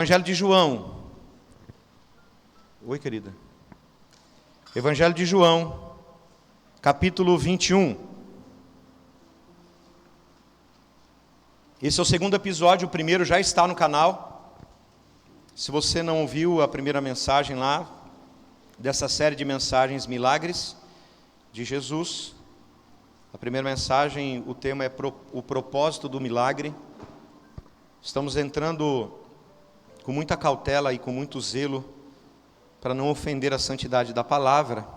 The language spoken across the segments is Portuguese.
Evangelho de João. Oi, querida. Evangelho de João, capítulo 21. Esse é o segundo episódio, o primeiro já está no canal. Se você não ouviu a primeira mensagem lá, dessa série de mensagens Milagres de Jesus, a primeira mensagem, o tema é o propósito do milagre. Estamos entrando com muita cautela e com muito zelo para não ofender a santidade da palavra,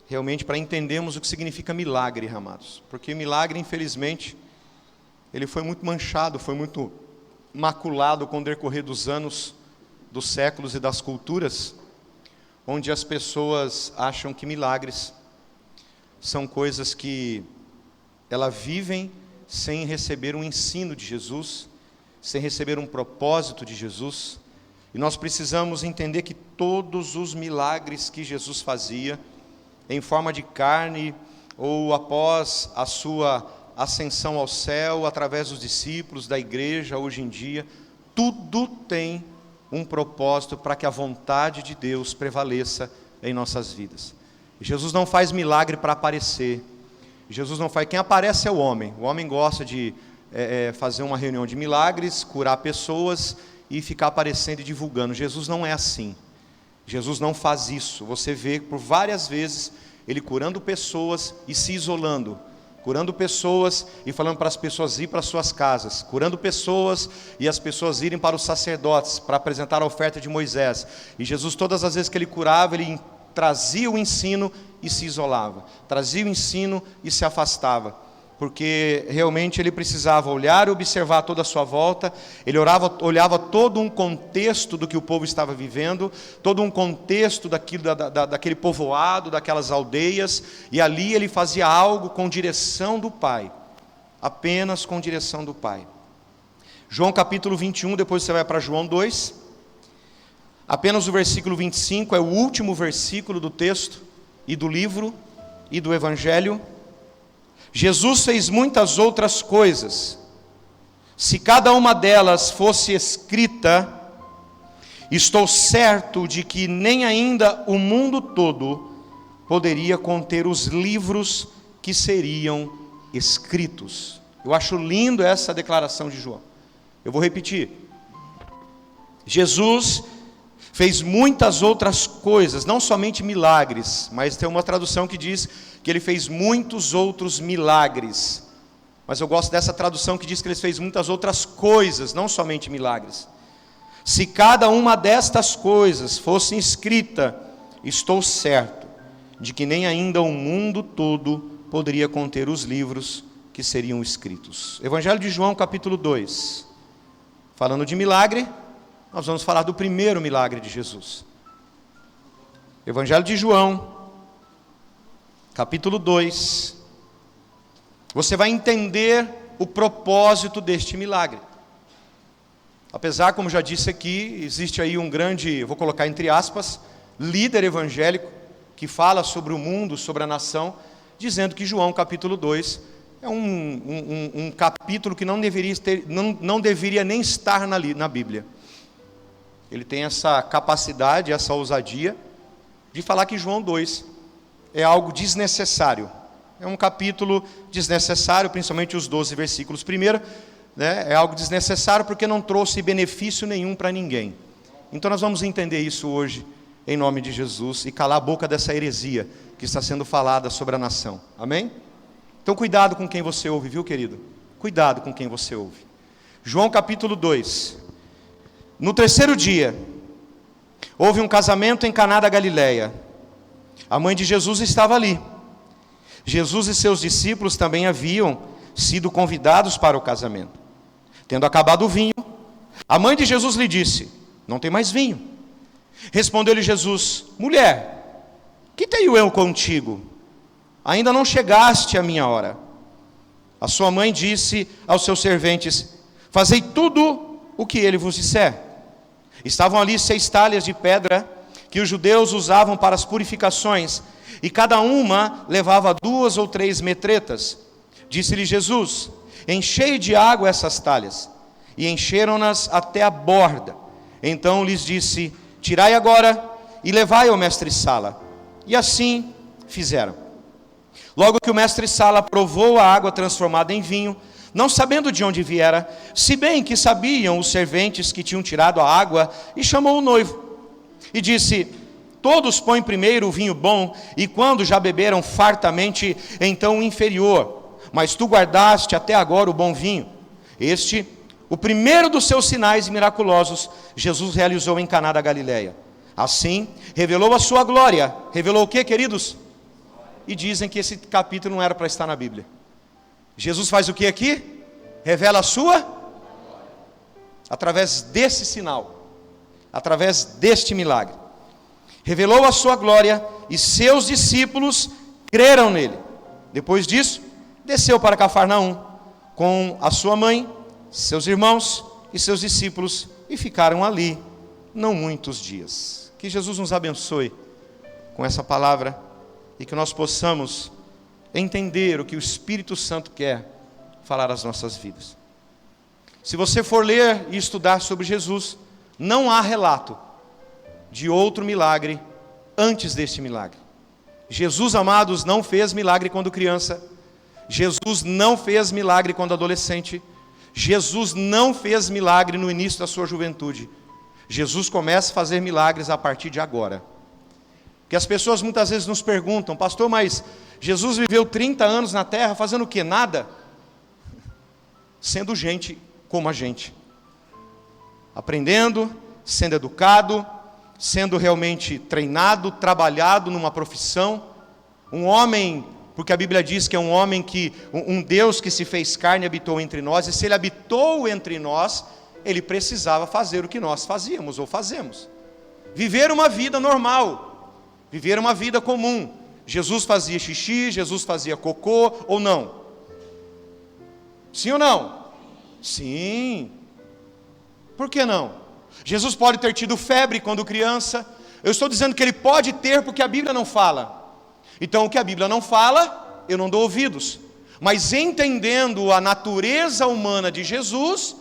realmente para entendermos o que significa milagre, amados, porque milagre, infelizmente, ele foi muito manchado, foi muito maculado com o decorrer dos anos, dos séculos e das culturas, onde as pessoas acham que milagres são coisas que elas vivem sem receber um ensino de Jesus, sem receber um propósito de Jesus. E nós precisamos entender que todos os milagres que Jesus fazia, em forma de carne, ou após a sua ascensão ao céu, através dos discípulos, da igreja, hoje em dia, tudo tem um propósito para que a vontade de Deus prevaleça em nossas vidas. Jesus não faz milagre para aparecer. Jesus não faz. Quem aparece é o homem. O homem gosta de fazer uma reunião de milagres, curar pessoas e ficar aparecendo e divulgando. Jesus não é assim. Jesus não faz isso. Você vê por várias vezes ele curando pessoas e se isolando, curando pessoas e falando para as pessoas ir para suas casas, curando pessoas e as pessoas irem para os sacerdotes para apresentar a oferta de Moisés. E Jesus, todas as vezes que ele curava, ele trazia o ensino e se isolava, trazia o ensino e se afastava, porque realmente ele precisava olhar e observar toda a sua volta. Ele olhava todo um contexto do que o povo estava vivendo, todo um contexto daquele povoado, daquelas aldeias, e ali ele fazia algo com direção do Pai, apenas com direção do Pai. João capítulo 21, depois você vai para João 2, apenas o versículo 25 é o último versículo do texto e do livro e do Evangelho. Jesus fez muitas outras coisas. Se cada uma delas fosse escrita, estou certo de que nem ainda o mundo todo poderia conter os livros que seriam escritos. Eu acho lindo essa declaração de João. Eu vou repetir. Jesus fez muitas outras coisas, não somente milagres, mas tem uma tradução que diz que ele fez muitos outros milagres. Mas eu gosto dessa tradução que diz que ele fez muitas outras coisas, não somente milagres. Se cada uma destas coisas fosse escrita, estou certo de que nem ainda o mundo todo poderia conter os livros que seriam escritos. Evangelho de João, capítulo 2. Falando de milagre, nós vamos falar do primeiro milagre de Jesus. Evangelho de João, capítulo 2. Você vai entender o propósito deste milagre. Apesar, como já disse aqui, existe aí um grande, vou colocar entre aspas, líder evangélico, que fala sobre o mundo, sobre a nação, dizendo que João capítulo 2 é um capítulo que não deveria nem estar na Bíblia. Ele tem essa capacidade, essa ousadia de falar que João 2 é algo desnecessário. É um capítulo desnecessário, principalmente os 12 versículos. Primeiro, é algo desnecessário porque não trouxe benefício nenhum para ninguém. Então nós vamos entender isso hoje, em nome de Jesus, e calar a boca dessa heresia que está sendo falada sobre a nação. Amém? Então cuidado com quem você ouve, viu, querido? Cuidado com quem você ouve. João capítulo 2. No terceiro dia, houve um casamento em Caná da Galileia. A mãe de Jesus estava ali. Jesus e seus discípulos também haviam sido convidados para o casamento. Tendo acabado o vinho, a mãe de Jesus lhe disse: não tem mais vinho. Respondeu-lhe Jesus: mulher, que tenho eu contigo? Ainda não chegaste a minha hora. A sua mãe disse aos seus serventes: fazei tudo o que ele vos disser. Estavam ali 6 talhas de pedra que os judeus usavam para as purificações, e cada uma levava 2 ou 3 metretas. Disse-lhe Jesus: enchei de água essas talhas. e encheram-nas até a borda. Então lhes disse: tirai agora e levai ao mestre-sala. E assim fizeram. Logo que o mestre-sala provou a água transformada em vinho, não sabendo de onde viera, se bem que sabiam os serventes que tinham tirado a água, e chamou o noivo. E disse: todos põem primeiro o vinho bom, e quando já beberam fartamente, então o inferior. Mas tu guardaste até agora o bom vinho. Este, o primeiro dos seus sinais miraculosos, Jesus realizou em Caná da Galileia. Assim, revelou a sua glória. Revelou o que, queridos? E dizem que esse capítulo não era para estar na Bíblia. Jesus faz o que aqui? Revela a sua, através desse sinal, através deste milagre. Revelou a sua glória e seus discípulos creram nele. Depois disso, desceu para Cafarnaum com a sua mãe, seus irmãos e seus discípulos, e ficaram ali não muitos dias. Que Jesus nos abençoe com essa palavra e que nós possamos entender o que o Espírito Santo quer falar às nossas vidas. Se você for ler e estudar sobre Jesus, não há relato de outro milagre antes deste milagre. Jesus, amados, não fez milagre quando criança. Jesus não fez milagre quando adolescente. Jesus não fez milagre no início da sua juventude. Jesus começa a fazer milagres a partir de agora. Porque as pessoas muitas vezes nos perguntam: pastor, mas Jesus viveu 30 anos na terra fazendo o quê? Nada? Sendo gente como a gente. Aprendendo, sendo educado, sendo realmente treinado, trabalhado numa profissão. Um homem, porque a Bíblia diz que é um homem que, um Deus que se fez carne habitou entre nós, e se Ele habitou entre nós, Ele precisava fazer o que nós fazíamos ou fazemos. Viver uma vida normal, viver uma vida comum. Jesus fazia xixi, Jesus fazia cocô ou não? Sim ou não? Sim. Por que não? Jesus pode ter tido febre quando criança. Eu estou dizendo que Ele pode ter porque a Bíblia não fala. Então o que a Bíblia não fala, eu não dou ouvidos. Mas entendendo a natureza humana de Jesus,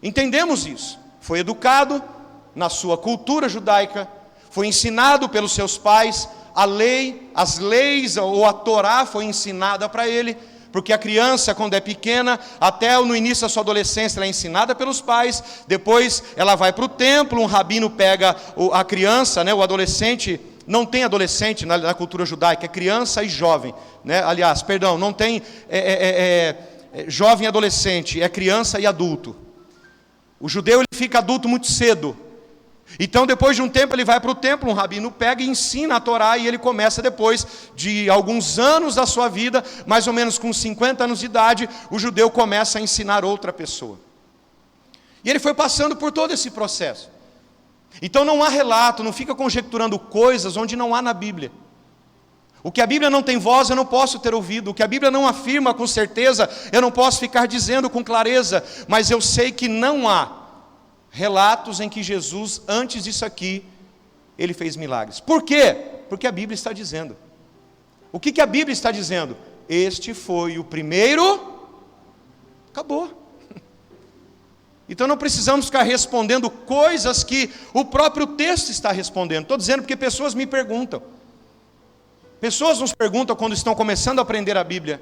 entendemos isso. Foi educado na sua cultura judaica, foi ensinado pelos seus pais, a lei, as leis ou a Torá foi ensinada para ele, porque a criança, quando é pequena, até no início da sua adolescência, ela é ensinada pelos pais, depois ela vai para o templo, um rabino pega a criança, né, o adolescente. Não tem adolescente na cultura judaica, é criança e jovem, né? Aliás, perdão, não tem jovem e adolescente, é criança e adulto. O judeu ele fica adulto muito cedo. Então depois de um tempo ele vai para o templo, um rabino pega e ensina a Torá, e ele começa depois de alguns anos da sua vida, mais ou menos com 50 anos de idade, o judeu começa a ensinar outra pessoa. E ele foi passando por todo esse processo. Então não há relato, não fica conjecturando coisas onde não há na Bíblia. O que a Bíblia não tem voz, eu não posso ter ouvido. O que a Bíblia não afirma com certeza, eu não posso ficar dizendo com clareza. Mas eu sei que não há relatos em que Jesus, antes disso aqui, Ele fez milagres. Por quê? Porque a Bíblia está dizendo. O que a Bíblia está dizendo? Este foi o primeiro, acabou. Então não precisamos ficar respondendo coisas que o próprio texto está respondendo. Estou dizendo porque pessoas me perguntam. Pessoas nos perguntam quando estão começando a aprender a Bíblia.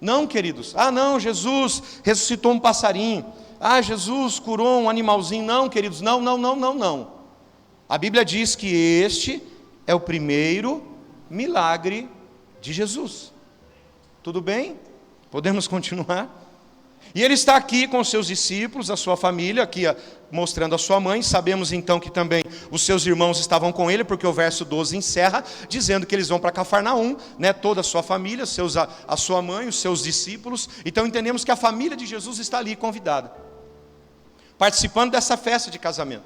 Não, queridos. Ah, não, Jesus ressuscitou um passarinho. Ah, Jesus curou um animalzinho. Não, queridos, não. A Bíblia diz que este é o primeiro milagre de Jesus. Tudo bem? Podemos continuar? E ele está aqui com os seus discípulos, a sua família, aqui mostrando a sua mãe. Sabemos então que também os seus irmãos estavam com ele, porque o verso 12 encerra, dizendo que eles vão para Cafarnaum, né, toda a sua família, a sua mãe, os seus discípulos. Então entendemos que a família de Jesus está ali convidada, participando dessa festa de casamento.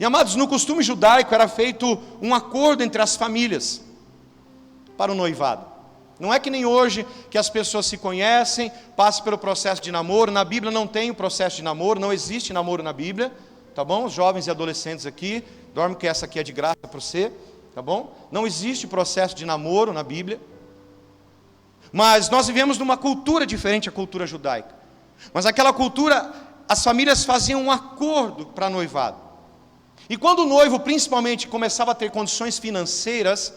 E amados, no costume judaico era feito um acordo entre as famílias para o noivado. Não é que nem hoje, que as pessoas se conhecem, passam pelo processo de namoro. Na Bíblia não tem o processo de namoro, não existe namoro na Bíblia, tá bom? Os jovens e adolescentes aqui, dorme que essa aqui é de graça para você, tá bom? Não existe processo de namoro na Bíblia. Mas nós vivemos numa cultura diferente à cultura judaica. Mas naquela cultura, as famílias faziam um acordo para noivado. E quando o noivo, principalmente, começava a ter condições financeiras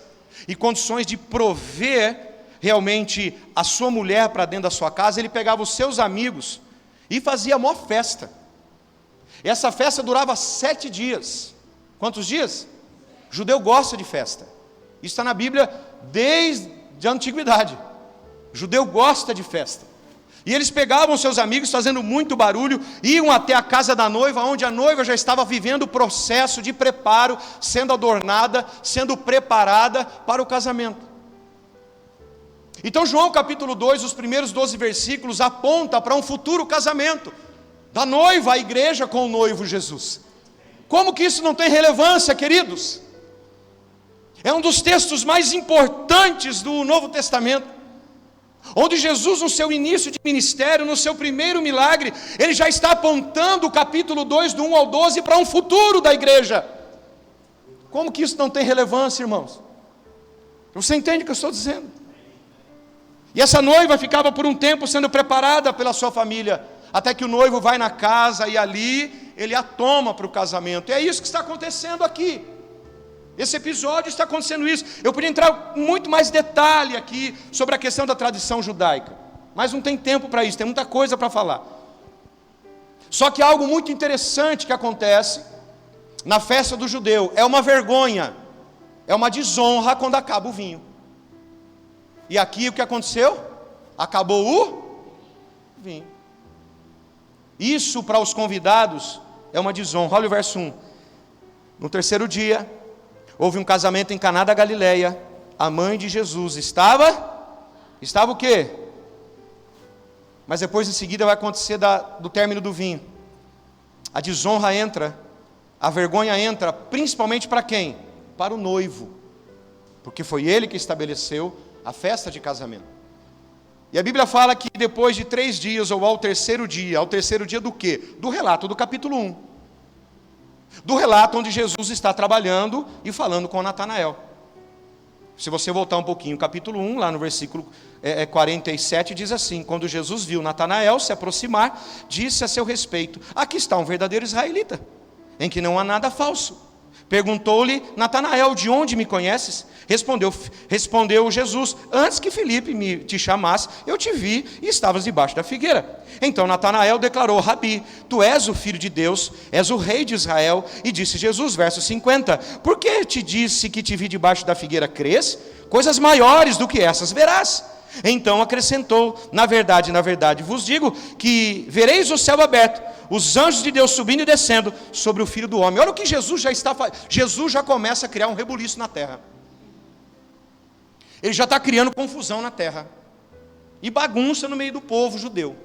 e condições de prover realmente a sua mulher para dentro da sua casa, ele pegava os seus amigos e fazia a maior festa. Essa festa durava 7 dias. Quantos dias? O judeu gosta de festa. Isso está na Bíblia desde a antiguidade. O judeu gosta de festa. E eles pegavam seus amigos fazendo muito barulho, iam até a casa da noiva, onde a noiva já estava vivendo o processo de preparo, sendo adornada, sendo preparada para o casamento. Então João capítulo 2, os primeiros 12 versículos, aponta para um futuro casamento, da noiva, a igreja com o noivo Jesus. Como que isso não tem relevância, queridos? É um dos textos mais importantes do Novo Testamento, onde Jesus, no seu início de ministério, no seu primeiro milagre, ele já está apontando o capítulo 2, do 1 ao 12, para um futuro da igreja. Como que isso não tem relevância, irmãos? Você entende o que eu estou dizendo? E essa noiva ficava por um tempo sendo preparada pela sua família, até que o noivo vai na casa e ali ele a toma para o casamento. E é isso que está acontecendo aqui. Esse episódio está acontecendo isso. Eu podia entrar com muito mais detalhe aqui sobre a questão da tradição judaica, mas não tem tempo para isso, tem muita coisa para falar. Só que algo muito interessante que acontece na festa do judeu, é uma vergonha, é uma desonra quando acaba o vinho. E aqui o que aconteceu? Acabou o vinho. Isso para os convidados é uma desonra. Olha o verso 1. No terceiro dia, houve um casamento em Caná da Galileia. A mãe de Jesus estava o quê? Mas depois em seguida vai acontecer do término do vinho. A desonra entra, a vergonha entra, principalmente para quem? Para o noivo, porque foi ele que estabeleceu a festa de casamento. E a Bíblia fala que depois de 3 dias, ou ao terceiro dia do quê? Do relato do capítulo 1. Do relato onde Jesus está trabalhando e falando com Natanael. Se você voltar um pouquinho, capítulo 1, lá no versículo 47, diz assim: quando Jesus viu Natanael se aproximar, disse a seu respeito: aqui está um verdadeiro israelita, em que não há nada falso. Perguntou-lhe Natanael: de onde me conheces? Respondeu Jesus: antes que Filipe te chamasse, eu te vi e estavas debaixo da figueira. Então Natanael declarou: Rabi, tu és o Filho de Deus, és o Rei de Israel. E disse Jesus, verso 50: por que te disse que te vi debaixo da figueira? Crês? Coisas maiores do que essas verás. Então acrescentou: na verdade vos digo que vereis o céu aberto, os anjos de Deus subindo e descendo sobre o Filho do Homem. Olha o que Jesus já está fazendo. Jesus já começa a criar um rebuliço na terra. Ele já está criando confusão na terra e bagunça no meio do povo judeu.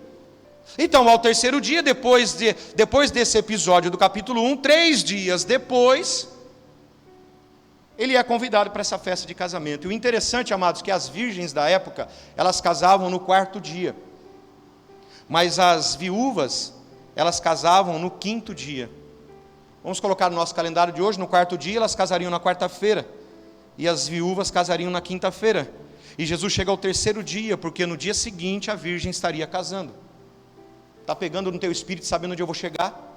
Então, ao terceiro dia, depois desse episódio do capítulo 1, 3 dias depois, ele é convidado para essa festa de casamento. E o interessante, amados, que as virgens da época, elas casavam no 4º dia. Mas as viúvas, elas casavam no 5º dia. Vamos colocar no nosso calendário de hoje, no 4º dia, elas casariam na quarta-feira. E as viúvas casariam na quinta-feira. E Jesus chega ao terceiro dia, porque no dia seguinte a virgem estaria casando. Está pegando no teu espírito, sabendo onde eu vou chegar?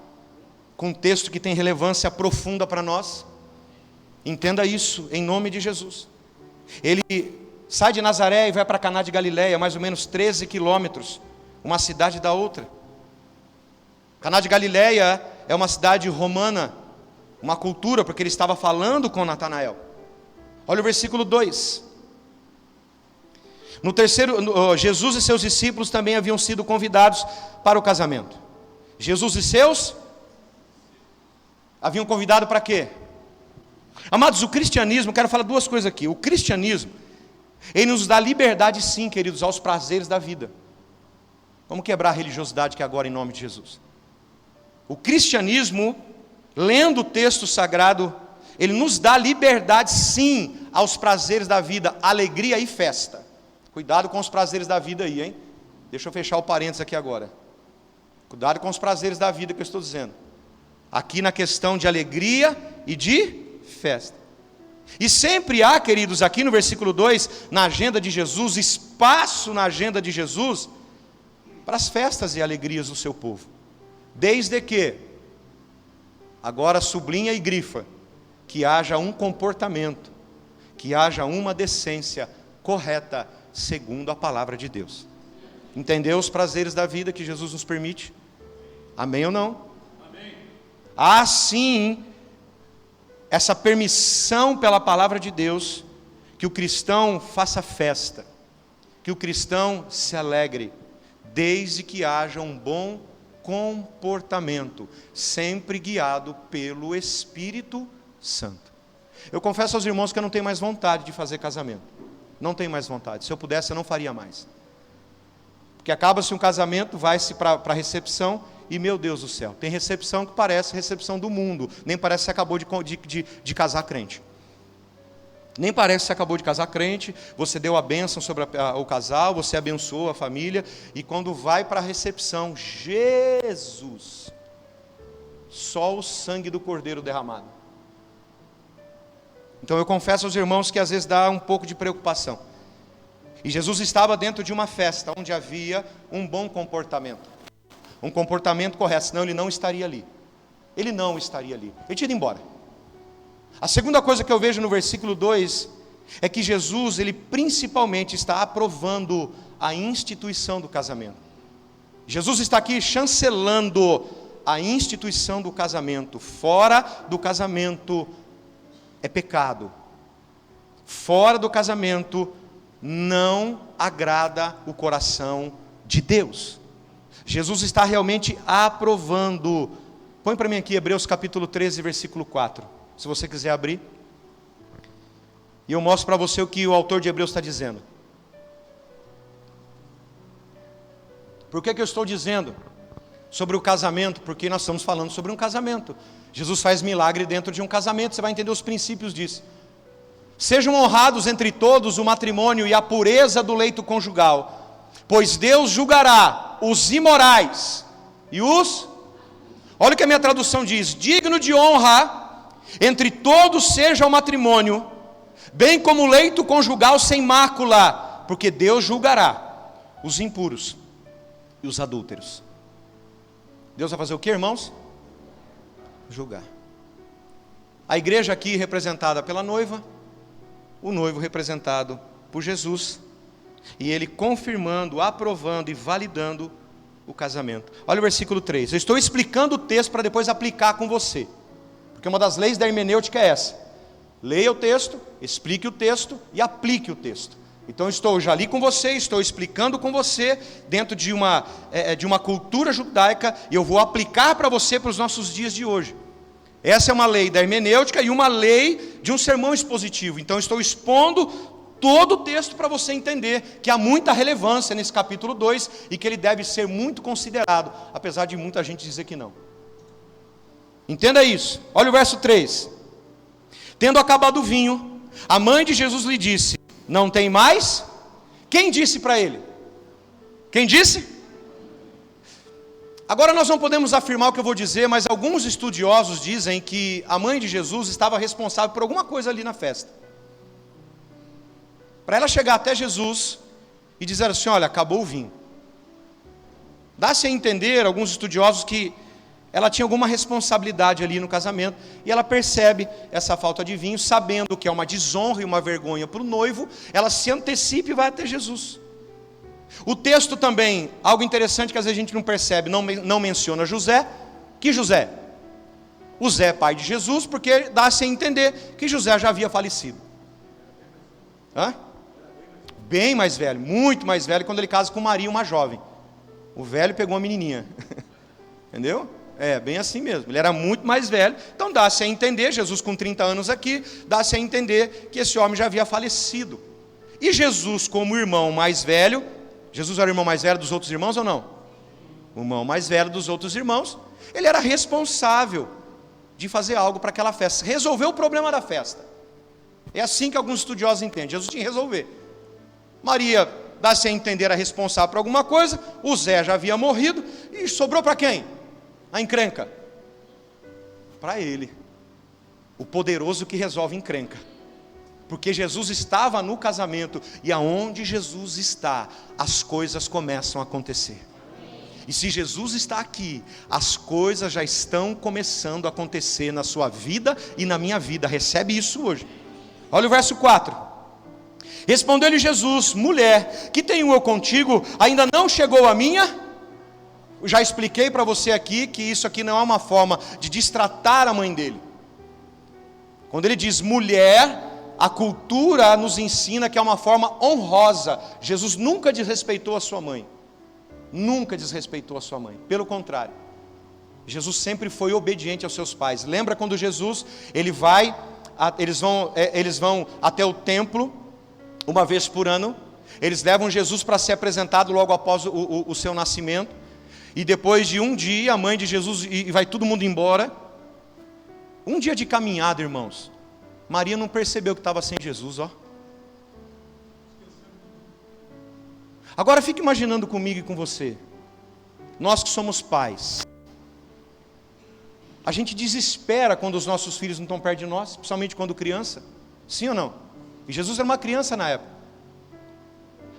Com um texto que tem relevância profunda para nós. Entenda isso, em nome de Jesus. Ele sai de Nazaré e vai para Caná de Galileia, mais ou menos 13 quilômetros, uma cidade da outra. Caná de Galileia é uma cidade romana, uma cultura, porque ele estava falando com Natanael. Olha o versículo 2. Jesus e seus discípulos também haviam sido convidados para o casamento. Jesus e seus haviam convidado para quê? Amados, o cristianismo, quero falar 2 coisas aqui. O cristianismo, ele nos dá liberdade sim, queridos, aos prazeres da vida. Vamos quebrar a religiosidade que agora em nome de Jesus. O cristianismo, lendo o texto sagrado, ele nos dá liberdade sim aos prazeres da vida, alegria e festa. Cuidado com os prazeres da vida aí, hein? Deixa eu fechar o parênteses aqui agora. Cuidado com os prazeres da vida que eu estou dizendo. Aqui na questão de alegria e de festa. E sempre há, queridos, aqui no versículo 2, na agenda de Jesus, espaço na agenda de Jesus, para as festas e alegrias do seu povo. Desde que, agora sublinha e grifa, que haja um comportamento, que haja uma decência correta, segundo a palavra de Deus. Entendeu os prazeres da vida que Jesus nos permite? Amém ou não? Amém. Há sim essa permissão pela palavra de Deus, que o cristão faça festa, que o cristão se alegre, desde que haja um bom comportamento, sempre guiado pelo Espírito Santo. Eu confesso aos irmãos que eu não tenho mais vontade de fazer casamento. Não tenho mais vontade. Se eu pudesse, eu não faria mais. Porque acaba-se um casamento, vai-se para a recepção, e meu Deus do céu, tem recepção que parece recepção do mundo, nem parece que você acabou de casar crente. Nem parece que você acabou de casar crente, você deu a bênção sobre o casal, você abençoou a família, e quando vai para a recepção, Jesus, só o sangue do Cordeiro derramado. Então eu confesso aos irmãos que às vezes dá um pouco de preocupação. E Jesus estava dentro de uma festa, onde havia um bom comportamento. Um comportamento correto, senão ele não estaria ali. Ele não estaria ali, ele tinha ido embora. A segunda coisa que eu vejo no versículo 2, é que Jesus, ele principalmente está aprovando a instituição do casamento. Jesus está aqui chancelando a instituição do casamento. Fora do casamento é pecado. Fora do casamento não agrada o coração de Deus. Jesus está realmente aprovando. Põe para mim aqui Hebreus capítulo 13, versículo 4. Se você quiser abrir. E eu mostro para você o que o autor de Hebreus está dizendo. Por que eu estou dizendo sobre o casamento? Porque nós estamos falando sobre um casamento. Jesus faz milagre dentro de um casamento, você vai entender os princípios disso. Sejam honrados entre todos o matrimônio e a pureza do leito conjugal, pois Deus julgará os imorais e os... Olha o que a minha tradução diz: digno de honra entre todos seja o matrimônio, bem como o leito conjugal sem mácula, porque Deus julgará os impuros e os adúlteros. Deus vai fazer o que, irmãos? Julgar. A igreja aqui representada pela noiva, o noivo representado por Jesus, e ele confirmando, aprovando e validando o casamento. Olha o versículo 3, eu estou explicando o texto para depois aplicar com você, porque uma das leis da hermenêutica é essa: leia o texto, explique o texto e aplique o texto. Então estou já ali com você, estou explicando com você, dentro de uma cultura judaica, e eu vou aplicar para você para os nossos dias de hoje. Essa é uma lei da hermenêutica e uma lei de um sermão expositivo. Então estou expondo todo o texto para você entender que há muita relevância nesse capítulo 2 e que ele deve ser muito considerado, apesar de muita gente dizer que não. Entenda isso. Olha o verso 3. Tendo acabado o vinho, a mãe de Jesus lhe disse: não tem mais? Quem disse para ele? Quem disse? Agora nós não podemos afirmar o que eu vou dizer, mas alguns estudiosos dizem que a mãe de Jesus estava responsável por alguma coisa ali na festa. Para ela chegar até Jesus e dizer assim: olha, acabou o vinho. Dá-se a entender, alguns estudiosos, que ela tinha alguma responsabilidade ali no casamento, e ela percebe essa falta de vinho, sabendo que é uma desonra e uma vergonha para o noivo, ela se antecipa e vai até Jesus. O texto também, algo interessante que às vezes a gente não percebe, não menciona José. Que José? O Zé, pai de Jesus, porque dá-se a entender que José já havia falecido. Hã? Bem mais velho, muito mais velho, quando ele casa com Maria, uma jovem. O velho pegou uma menininha. Entendeu? É, bem assim mesmo, ele era muito mais velho. Então dá-se a entender, Jesus com 30 anos aqui, dá-se a entender que esse homem já havia falecido. E Jesus, como irmão mais velho, Jesus era o irmão mais velho dos outros irmãos ou não? O irmão mais velho dos outros irmãos, ele era responsável de fazer algo para aquela festa, resolver o problema da festa. É assim que alguns estudiosos entendem, Jesus tinha que resolver. Maria, dá-se a entender, era responsável por alguma coisa, o Zé já havia morrido, e sobrou para quem? A encrenca. Para ele, o poderoso que resolve encrenca. Porque Jesus estava no casamento, e aonde Jesus está, as coisas começam a acontecer. E se Jesus está aqui, as coisas já estão começando a acontecer na sua vida e na minha vida. Recebe isso hoje. Olha o verso 4. Respondeu-lhe Jesus: mulher, que tenho eu contigo? Ainda não chegou a minha? Eu já expliquei para você aqui que isso aqui não é uma forma de destratar a mãe dele. Quando ele diz mulher, a cultura nos ensina que é uma forma honrosa. Jesus nunca desrespeitou a sua mãe. Nunca desrespeitou a sua mãe. Pelo contrário, Jesus sempre foi obediente aos seus pais. Lembra quando Jesus, eles vão até o templo uma vez por ano. Eles levam Jesus para ser apresentado logo após o seu nascimento. E depois de um dia, a mãe de Jesus, e vai todo mundo embora. Um dia de caminhada, irmãos. Maria não percebeu que estava sem Jesus, ó. Agora fique imaginando comigo e com você. Nós que somos pais. A gente desespera quando os nossos filhos não estão perto de nós, principalmente quando criança. Sim ou não? E Jesus era uma criança na época.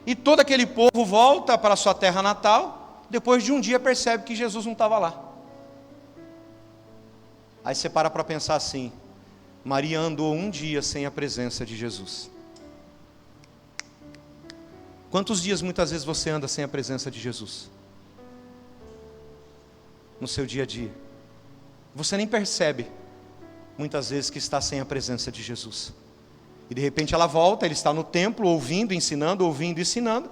E todo aquele povo volta para a sua terra natal, depois de um dia percebe que Jesus não estava lá. Aí você para pensar assim: Maria andou um dia sem a presença de Jesus. Quantos dias muitas vezes você anda sem a presença de Jesus? No seu dia a dia. Você nem percebe, muitas vezes, que está sem a presença de Jesus. E de repente ela volta, ele está no templo, ouvindo, ensinando, ouvindo, ensinando.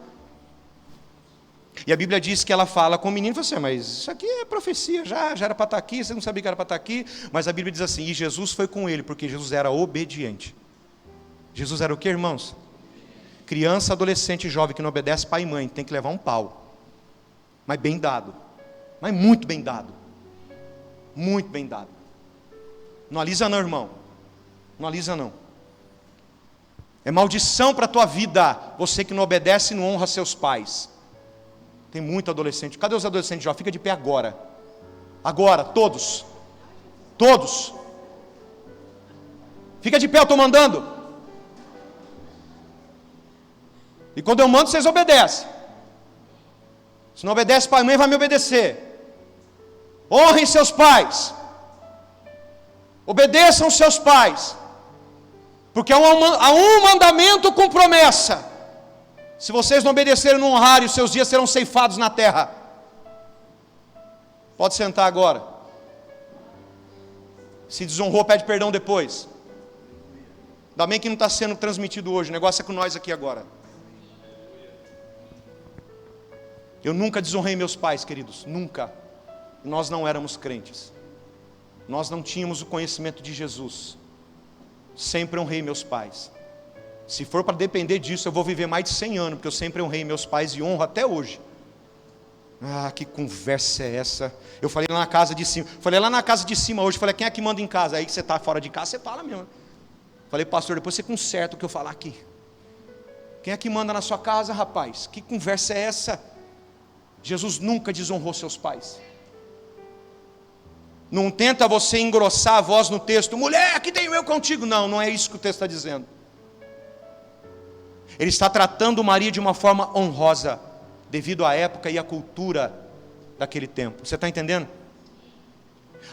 E a Bíblia diz que ela fala com o menino e fala assim: mas isso aqui é profecia, já era para estar aqui, você não sabia que era para estar aqui. Mas a Bíblia diz assim: e Jesus foi com ele, porque Jesus era obediente. Jesus era o que, irmãos? Criança, adolescente, jovem que não obedece pai e mãe, tem que levar um pau. Mas bem dado. Mas muito bem dado. Muito bem dado. Não alisa não, irmão. Não alisa não. É maldição para a tua vida, você que não obedece e não honra seus pais. Tem muito adolescente. Cadê os adolescentes jovens? Fica de pé agora. Agora, todos. Todos. Fica de pé, eu estou mandando. E quando eu mando, vocês obedecem. Se não obedece pai e mãe, vai me obedecer. Honrem seus pais. Obedeçam seus pais. Porque há um mandamento com promessa. Se vocês não obedecerem e não honrarem, os seus dias serão ceifados na terra. Pode sentar agora. Se desonrou, pede perdão depois. Ainda bem que não está sendo transmitido hoje. O negócio é com nós aqui agora. Eu nunca desonrei meus pais, queridos. Nunca. Nós não éramos crentes. Nós não tínhamos o conhecimento de Jesus. Sempre honrei meus pais. Se for para depender disso, eu vou viver mais de 100 anos, porque eu sempre honrei meus pais e honro até hoje. Ah, que conversa é essa? Eu falei lá na casa de cima. Hoje, falei: quem é que manda em casa? Aí que você está fora de casa, você fala mesmo. Falei: pastor, depois você conserta o que eu falar aqui. Quem é que manda na sua casa, rapaz? Que conversa é essa? Jesus nunca desonrou seus pais. Não tenta você engrossar a voz no texto: mulher, que tenho eu contigo. Não é isso que o texto está dizendo. Ele está tratando Maria de uma forma honrosa, devido à época e à cultura daquele tempo. Você está entendendo?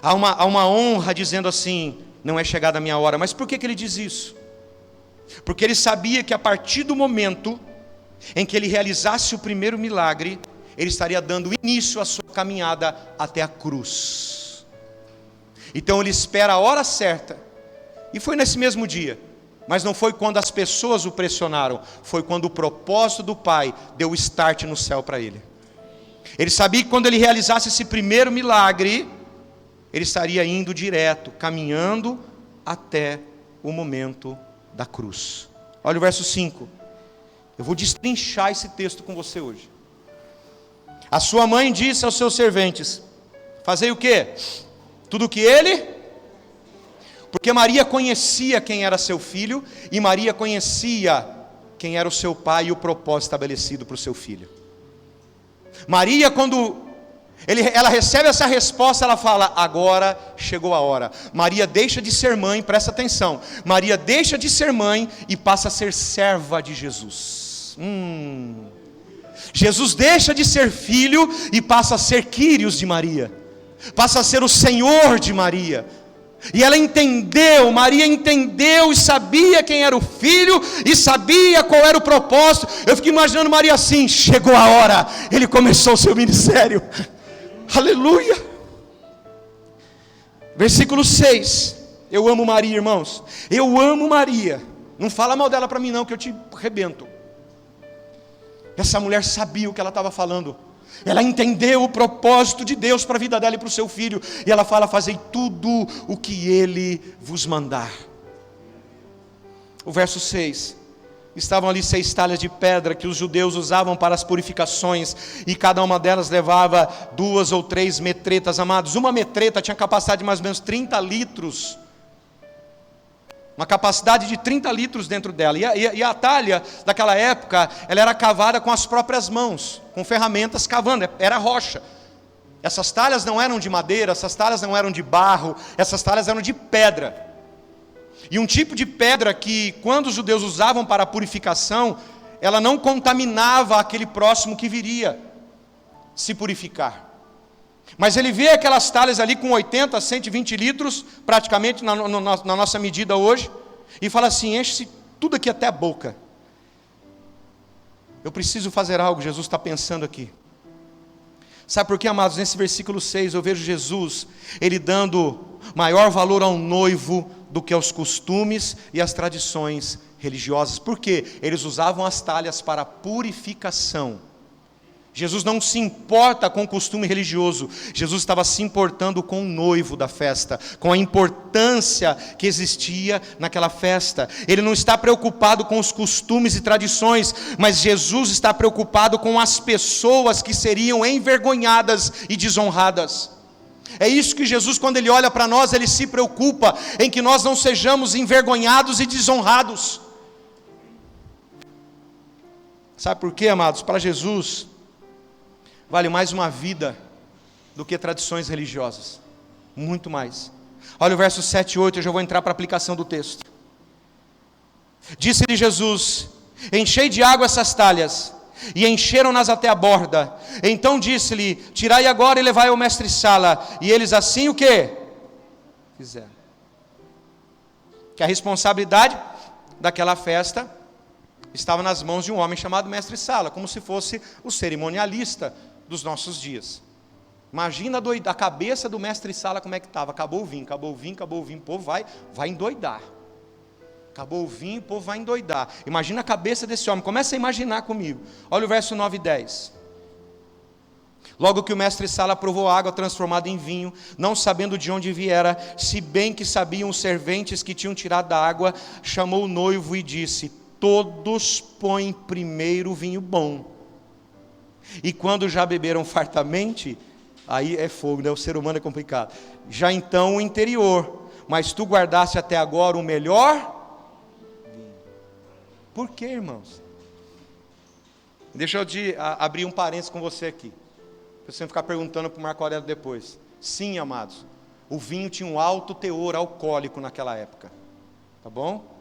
Há uma honra dizendo assim: não é chegada a minha hora. Mas por que ele diz isso? Porque ele sabia que a partir do momento em que ele realizasse o primeiro milagre, ele estaria dando início à sua caminhada até a cruz. Então ele espera a hora certa. E foi nesse mesmo dia. Mas não foi quando as pessoas o pressionaram. Foi quando o propósito do Pai deu o start no céu para ele. Ele sabia que quando ele realizasse esse primeiro milagre, ele estaria indo direto, caminhando até o momento da cruz. Olha o verso 5. Eu vou destrinchar esse texto com você hoje. A sua mãe disse aos seus serventes: fazei o quê? Tudo o que ele... Porque Maria conhecia quem era seu filho, e Maria conhecia quem era o seu pai e o propósito estabelecido para o seu filho. Maria, quando ela recebe essa resposta, ela fala: agora chegou a hora. Maria deixa de ser mãe, presta atenção. Maria deixa de ser mãe e passa a ser serva de Jesus. Jesus deixa de ser filho e passa a ser Quírios de Maria, passa a ser o Senhor de Maria. E ela entendeu, Maria entendeu e sabia quem era o filho e sabia qual era o propósito. Eu fico imaginando Maria assim: chegou a hora, ele começou o seu ministério. Aleluia. Versículo 6. Eu amo Maria, irmãos. Eu amo Maria. Não fala mal dela para mim não, que eu te arrebento. Essa mulher sabia o que ela estava falando. Ela entendeu o propósito de Deus para a vida dela e para o seu filho. E ela fala: fazei tudo o que Ele vos mandar. O verso 6. Estavam ali 6 talhas de pedra que os judeus usavam para as purificações. E cada uma delas levava 2 ou 3 metretas, amados. Uma metreta tinha capacidade de mais ou menos 30 litros. Uma capacidade de 30 litros dentro dela. E a talha daquela época, ela era cavada com as próprias mãos, com ferramentas cavando, era rocha. Essas talhas não eram de madeira, essas talhas não eram de barro, essas talhas eram de pedra. E um tipo de pedra que, quando os judeus usavam para a purificação, ela não contaminava aquele próximo que viria se purificar. Mas ele vê aquelas talhas ali com 80, 120 litros, praticamente na nossa medida hoje, e fala assim: enche-se tudo aqui até a boca. Eu preciso fazer algo, Jesus está pensando aqui. Sabe por quê, amados? Nesse versículo 6 eu vejo Jesus, Ele dando maior valor ao noivo do que aos costumes e às tradições religiosas. Por quê? Eles usavam as talhas para purificação. Jesus não se importa com o costume religioso. Jesus estava se importando com o noivo da festa, com a importância que existia naquela festa. Ele não está preocupado com os costumes e tradições, mas Jesus está preocupado com as pessoas que seriam envergonhadas e desonradas. É isso que Jesus, quando Ele olha para nós, Ele se preocupa em que nós não sejamos envergonhados e desonrados. Sabe por quê, amados? Para Jesus vale mais uma vida do que tradições religiosas. Muito mais. Olha o verso 7 e 8, eu já vou entrar para a aplicação do texto. Disse-lhe Jesus: enchei de água essas talhas. E encheram-nas até a borda. Então disse-lhe: tirai agora e levai ao mestre-sala. E eles assim o quê? Fizeram. Que a responsabilidade daquela festa estava nas mãos de um homem chamado mestre-sala, como se fosse o cerimonialista dos nossos dias. Imagina a cabeça do mestre-sala como é que estava. Acabou o vinho, o povo vai endoidar. Acabou o vinho, o povo vai endoidar. Imagina a cabeça desse homem, começa a imaginar comigo. Olha o verso 9 e 10. Logo que o mestre-sala provou a água transformada em vinho, não sabendo de onde viera, se bem que sabiam os serventes que tinham tirado da água, chamou o noivo e disse: todos põem primeiro o vinho bom, e quando já beberam fartamente, aí é fogo, né? O ser humano é complicado, já então o interior, mas tu guardaste até agora o melhor vinho. Por quê, irmãos? Deixa eu abrir um parênteses com você aqui, para você não ficar perguntando para o Marco Aurélio depois. Sim, amados, o vinho tinha um alto teor alcoólico naquela época, tá bom?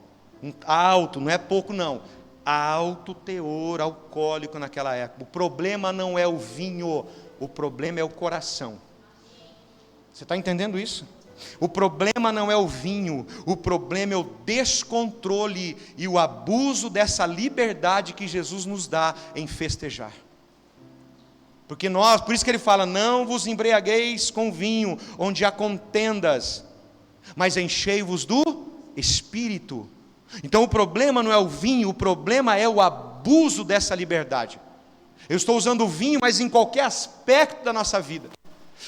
Alto, não é pouco não, alto teor alcoólico naquela época. O problema não é o vinho, o problema é o coração. Você está entendendo isso? O problema não é o vinho, o problema é o descontrole e o abuso dessa liberdade que Jesus nos dá em festejar. Porque por isso que ele fala: não vos embriagueis com vinho, onde há contendas, mas enchei-vos do Espírito. Então o problema não é o vinho, o problema é o abuso dessa liberdade. Eu estou usando o vinho, mas em qualquer aspecto da nossa vida.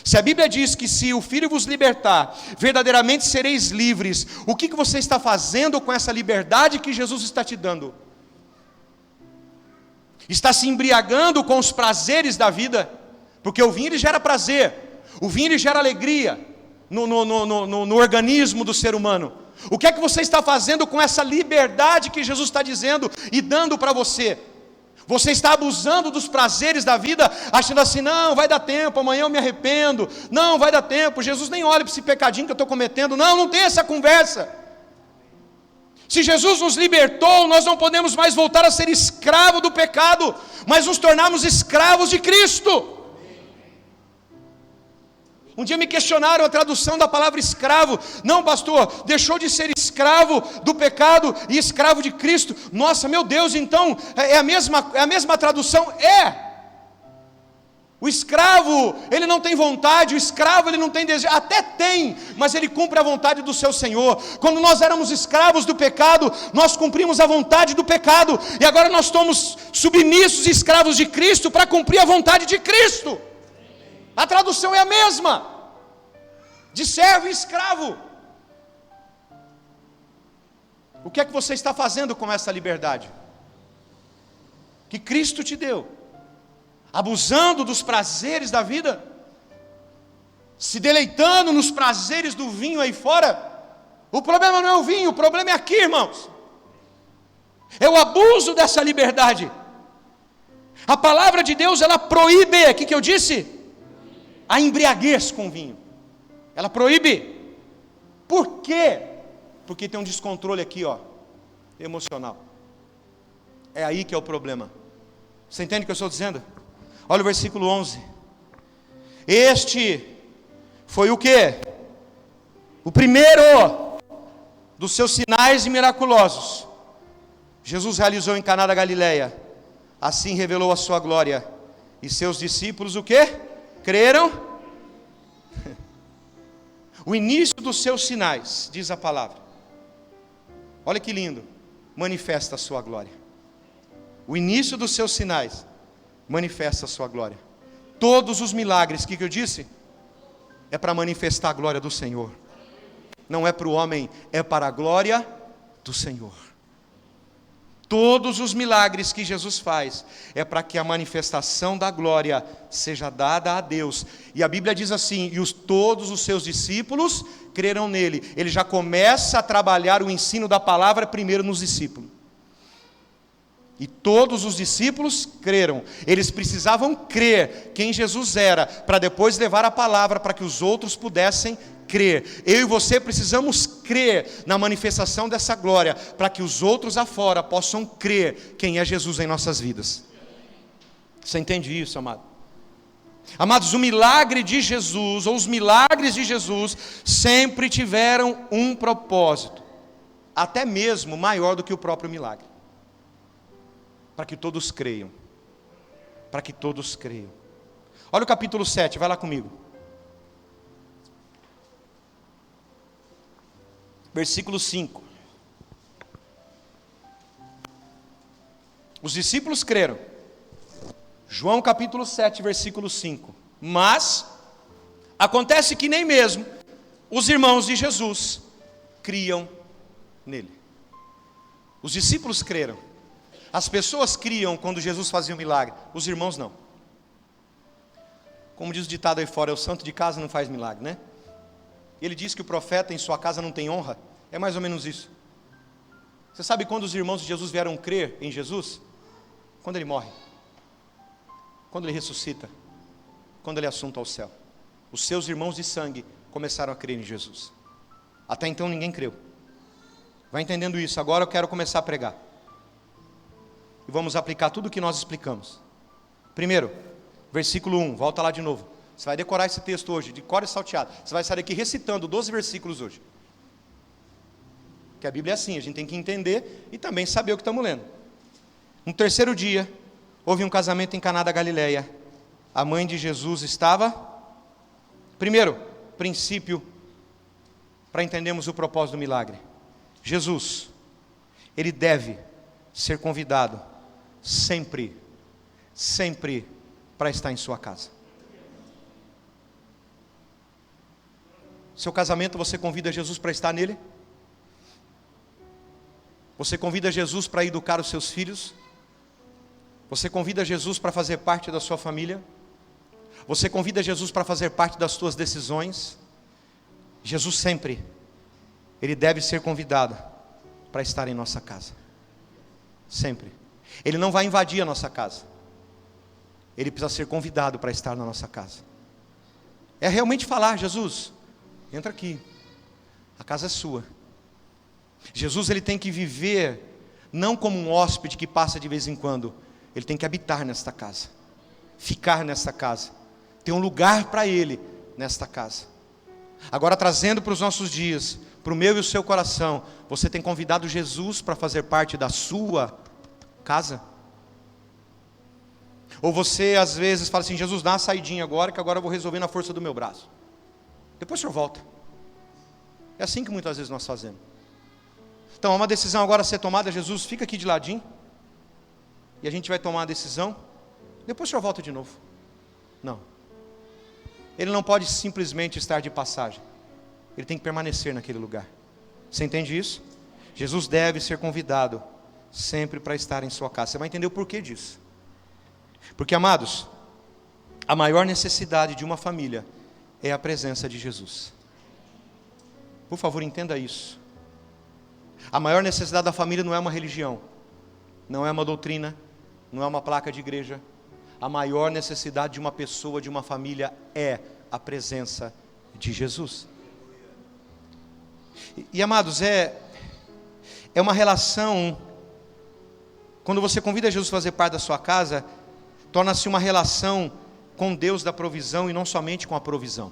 Se a Bíblia diz que se o Filho vos libertar, verdadeiramente sereis livres, o que você está fazendo com essa liberdade que Jesus está te dando? Está se embriagando com os prazeres da vida? Porque o vinho ele gera prazer, o vinho ele gera alegria no organismo do ser humano. O que é que você está fazendo com essa liberdade que Jesus está dizendo e dando para você? Você está abusando dos prazeres da vida, achando assim: não, vai dar tempo, amanhã eu me arrependo, não, vai dar tempo, Jesus nem olha para esse pecadinho que eu estou cometendo. Não tem essa conversa. Se Jesus nos libertou, nós não podemos mais voltar a ser escravo do pecado, mas nos tornarmos escravos de Cristo. Um dia me questionaram a tradução da palavra escravo. Não, pastor, deixou de ser escravo do pecado e escravo de Cristo. Nossa, meu Deus, então é a mesma tradução? É. O escravo, ele não tem vontade, o escravo ele não tem desejo, até tem, mas ele cumpre a vontade do seu Senhor. Quando nós éramos escravos do pecado, nós cumprimos a vontade do pecado, e agora nós somos submissos e escravos de Cristo para cumprir a vontade de Cristo. A tradução é a mesma, de servo e escravo. O que é que você está fazendo com essa liberdade que Cristo te deu? Abusando dos prazeres da vida? Se deleitando nos prazeres do vinho aí fora? O problema não é o vinho, o problema é aqui, irmãos. É o abuso dessa liberdade. A palavra de Deus, ela proíbe, o que eu disse? A embriaguez com vinho. Ela proíbe. Por quê? Porque tem um descontrole aqui, emocional. É aí que é o problema. Você entende o que eu estou dizendo? Olha o versículo 11. Este foi o quê? O primeiro dos seus sinais miraculosos. Jesus realizou em Caná da Galileia. Assim revelou a sua glória. E seus discípulos o quê? Creram? O início dos seus sinais, diz a palavra. Olha que lindo. Manifesta a sua glória. O início dos seus sinais manifesta a sua glória. Todos os milagres, o que eu disse? É para manifestar a glória do Senhor. Não é para o homem, é para a glória do Senhor. Todos os milagres que Jesus faz é para que a manifestação da glória seja dada a Deus. E a Bíblia diz assim: e todos os seus discípulos creram nele. Ele já começa a trabalhar o ensino da palavra primeiro nos discípulos. E todos os discípulos creram. Eles precisavam crer quem Jesus era, para depois levar a palavra para que os outros pudessem crer. Eu e você precisamos crer na manifestação dessa glória, para que os outros afora possam crer quem é Jesus em nossas vidas. Você entende isso, amado? Amados, o milagre de Jesus, ou os milagres de Jesus, sempre tiveram um propósito, até mesmo maior do que o próprio milagre. Para que todos creiam. Para que todos creiam. Olha o capítulo 7, vai lá comigo. Versículo 5. Os discípulos creram. João capítulo 7, versículo 5. Mas acontece que nem mesmo os irmãos de Jesus criam nele. Os discípulos creram. As pessoas criam quando Jesus fazia um milagre, os irmãos não. Como diz o ditado aí fora, o santo de casa não faz milagre, né? Ele diz que o profeta em sua casa não tem honra. É mais ou menos isso. Você sabe quando os irmãos de Jesus vieram crer em Jesus? Quando ele morre, quando ele ressuscita, quando ele é assunto ao céu. Os seus irmãos de sangue começaram a crer em Jesus. Até então ninguém creu. Vai entendendo isso? Agora eu quero começar a pregar. E vamos aplicar tudo o que nós explicamos. Primeiro, versículo 1, volta lá de novo. Você vai decorar esse texto hoje, de cor e salteado. Você vai sair aqui recitando 12 versículos hoje. Porque a Bíblia é assim, a gente tem que entender e também saber o que estamos lendo. No terceiro dia, houve um casamento em Caná da Galileia. A mãe de Jesus estava... Primeiro, princípio, para entendermos o propósito do milagre. Jesus, ele deve ser convidado sempre para estar em sua casa. Seu casamento, você convida Jesus para estar nele? Você convida Jesus para educar os seus filhos? Você convida Jesus para fazer parte da sua família? Você convida Jesus para fazer parte das suas decisões? Jesus sempre, ele deve ser convidado para estar em nossa casa. Sempre. Ele não vai invadir a nossa casa. Ele precisa ser convidado para estar na nossa casa. É realmente falar: Jesus, entra aqui, a casa é sua. Jesus ele tem que viver não como um hóspede que passa de vez em quando. Ele tem que habitar nesta casa, ficar nesta casa, ter um lugar para ele nesta casa. Agora, trazendo para os nossos dias, para o meu e o seu coração, você tem convidado Jesus para fazer parte da sua casa? Ou você às vezes fala assim: Jesus, dá uma saidinha agora, que agora eu vou resolver na força do meu braço, depois o senhor volta. É assim que muitas vezes nós fazemos. Então, há uma decisão agora a ser tomada. Jesus, fica aqui de ladinho, e a gente vai tomar a decisão, depois o senhor volta de novo. Não, ele não pode simplesmente estar de passagem, ele tem que permanecer naquele lugar. Você entende isso? Jesus deve ser convidado sempre para estar em sua casa. Você vai entender o porquê disso. Porque, amados, a maior necessidade de uma família é a presença de Jesus. Por favor, entenda isso. A maior necessidade da família não é uma religião, não é uma doutrina, não é uma placa de igreja. A maior necessidade de uma pessoa, de uma família, é a presença de Jesus. E amados, é uma relação, quando você convida Jesus a fazer parte da sua casa, torna-se uma relação com Deus da provisão e não somente com a provisão.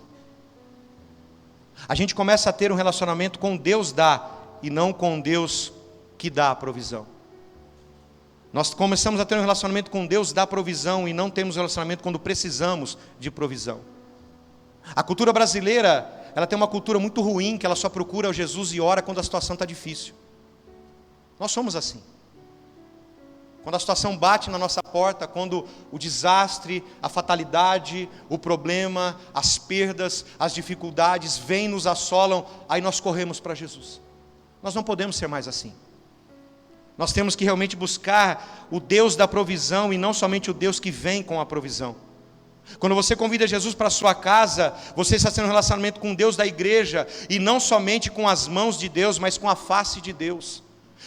A gente começa a ter um relacionamento com Deus dá, e não com Deus que dá a provisão. Nós começamos a ter um relacionamento com Deus da provisão, e não temos relacionamento quando precisamos de provisão. A cultura brasileira, ela tem uma cultura muito ruim, que ela só procura o Jesus e ora quando a situação está difícil. Nós somos assim. Quando a situação bate na nossa porta, quando o desastre, a fatalidade, o problema, as perdas, as dificuldades vêm, nos assolam, aí nós corremos para Jesus. Nós não podemos ser mais assim. Nós temos que realmente buscar o Deus da provisão e não somente o Deus que vem com a provisão. Quando você convida Jesus para a sua casa, você está tendo um relacionamento com o Deus da igreja, e não somente com as mãos de Deus, mas com a face de Deus.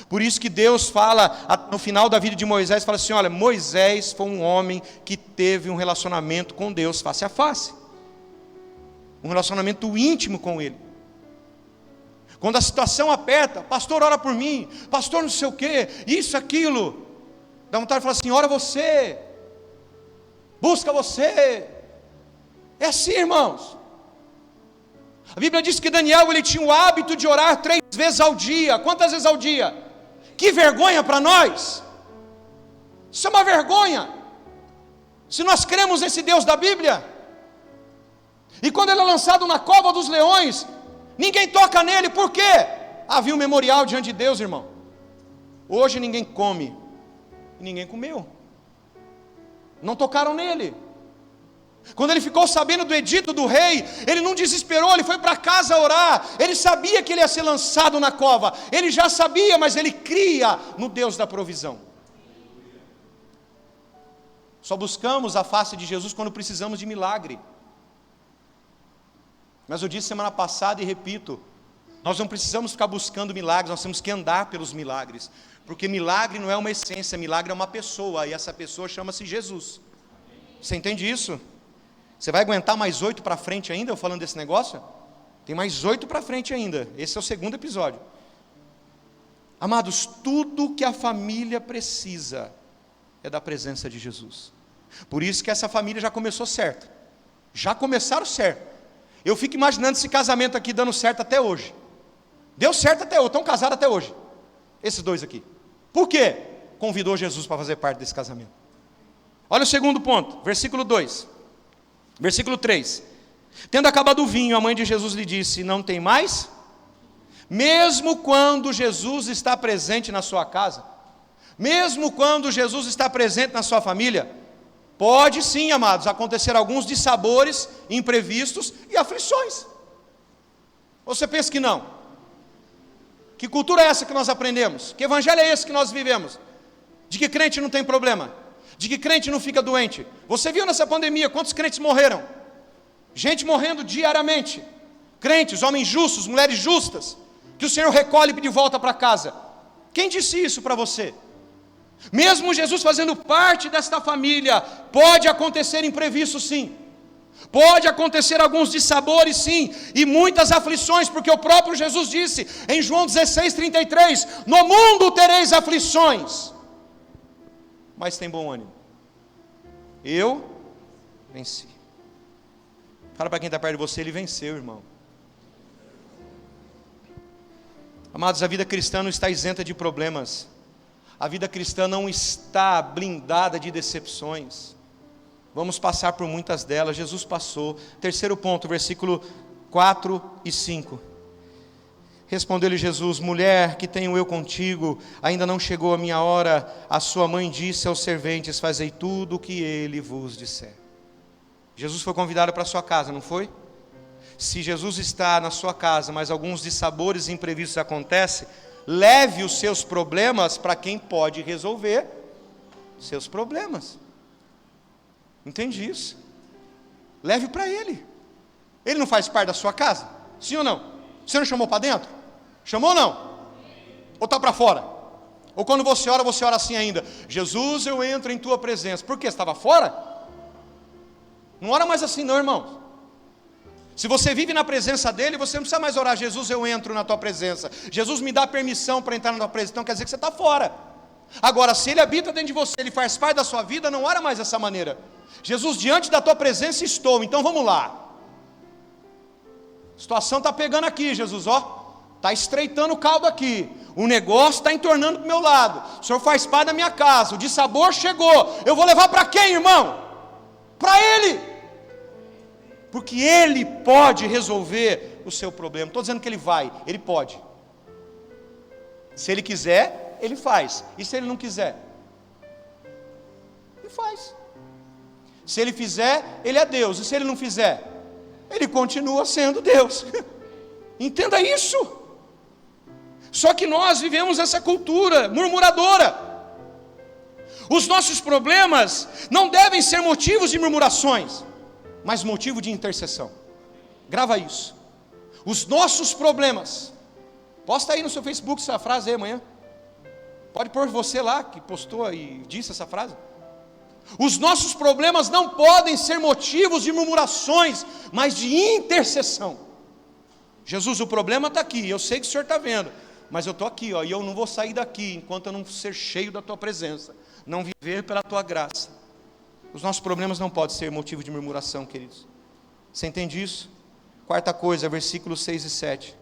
Por isso que Deus fala, no final da vida de Moisés, fala assim: olha, Moisés foi um homem que teve um relacionamento com Deus face a face, um relacionamento íntimo com Ele. Quando a situação aperta, pastor, ora por mim, pastor não sei o que, isso, aquilo, dá vontade de falar assim: ora você, busca você. É assim, irmãos. A Bíblia diz que Daniel, ele tinha o hábito de orar 3 vezes ao dia. Quantas vezes ao dia? Que vergonha para nós. Isso é uma vergonha, se nós cremos nesse Deus da Bíblia. E quando ele é lançado na cova dos leões, ninguém toca nele. Por quê? Havia um memorial diante de Deus, irmão. Hoje ninguém come, e ninguém comeu, não tocaram nele. Quando ele ficou sabendo do edito do rei, ele não desesperou, ele foi para casa orar. Ele sabia que ele ia ser lançado na cova, ele já sabia, mas ele cria no Deus da provisão. Só buscamos a face de Jesus quando precisamos de milagre. Mas eu disse semana passada e repito, nós não precisamos ficar buscando milagres, nós temos que andar pelos milagres. Porque milagre não é uma essência, milagre é uma pessoa, e essa pessoa chama-se Jesus. Você entende isso? Você vai aguentar mais 8 para frente ainda, eu falando desse negócio? Tem mais 8 para frente ainda, esse é o 2º episódio. Amados, tudo que a família precisa é da presença de Jesus. Por isso que essa família já começou certo, já começaram certo. Eu fico imaginando esse casamento aqui dando certo até hoje. Deu certo até hoje, estão casados até hoje, esses 2 aqui. Por quê? Convidou Jesus para fazer parte desse casamento. Olha o 2º ponto, versículo 2. Versículo 3. Tendo acabado o vinho, a mãe de Jesus lhe disse: não tem mais? Mesmo quando Jesus está presente na sua casa, mesmo quando Jesus está presente na sua família, pode sim, amados, acontecer alguns dissabores, imprevistos e aflições. Você pensa que não? Que cultura é essa que nós aprendemos? Que evangelho é esse que nós vivemos? De que crente não tem problema? De que crente não fica doente? Você viu nessa pandemia quantos crentes morreram? Gente morrendo diariamente. Crentes, homens justos, mulheres justas, que o Senhor recolhe de volta para casa. Quem disse isso para você? Mesmo Jesus fazendo parte desta família, pode acontecer imprevisto sim. Pode acontecer alguns dissabores, sim, e muitas aflições, porque o próprio Jesus disse em João 16:33: no mundo tereis aflições, mas tem bom ânimo, eu venci. Fala para quem está perto de você, ele venceu, irmão. Amados, a vida cristã não está isenta de problemas, a vida cristã não está blindada de decepções. Vamos passar por muitas delas, Jesus passou. Terceiro ponto, versículo 4 e 5. Respondeu-lhe Jesus: mulher, que tenho eu contigo? Ainda não chegou a minha hora. A sua mãe disse aos serventes: fazei tudo o que ele vos disser. Jesus foi convidado para a sua casa, não foi? Se Jesus está na sua casa, mas alguns dissabores imprevistos acontecem, leve os seus problemas para quem pode resolver seus problemas. Entende isso? Leve para Ele. Ele não faz parte da sua casa? Sim ou não? Você não chamou para dentro? Chamou ou não? Ou está para fora? Ou quando você ora assim ainda: Jesus, eu entro em tua presença. Por quê? Você estava fora? Não ora mais assim não, irmãos. Se você vive na presença dEle, você não precisa mais orar: Jesus, eu entro na tua presença. Jesus, me dá permissão para entrar na tua presença. Então quer dizer que você está fora. Agora, se Ele habita dentro de você, Ele faz parte da sua vida, não ora mais dessa maneira. Jesus, diante da tua presença estou, então vamos lá. A situação está pegando aqui, Jesus, ó. Está estreitando o caldo aqui. O negócio está entornando para o meu lado. O Senhor faz parte da minha casa. O dissabor chegou. Eu vou levar para quem, irmão? Para Ele. Porque Ele pode resolver o seu problema. Estou dizendo que Ele vai, Ele pode. Se Ele quiser, Ele faz. E se Ele não quiser? Ele faz. Se Ele fizer, Ele é Deus. E se Ele não fizer, Ele continua sendo Deus. Entenda isso. Só que nós vivemos essa cultura murmuradora. Os nossos problemas não devem ser motivos de murmurações, mas motivo de intercessão. Grava isso. Os nossos problemas. Posta aí no seu Facebook essa frase aí amanhã. Pode pôr você lá que postou e disse essa frase. Os nossos problemas não podem ser motivos de murmurações, mas de intercessão. Jesus, o problema está aqui, eu sei que o Senhor está vendo, mas eu estou aqui, ó, e eu não vou sair daqui enquanto eu não ser cheio da tua presença, não viver pela tua graça. Os nossos problemas não podem ser motivo de murmuração, queridos. Você entende isso? Quarta coisa, versículos 6 e 7.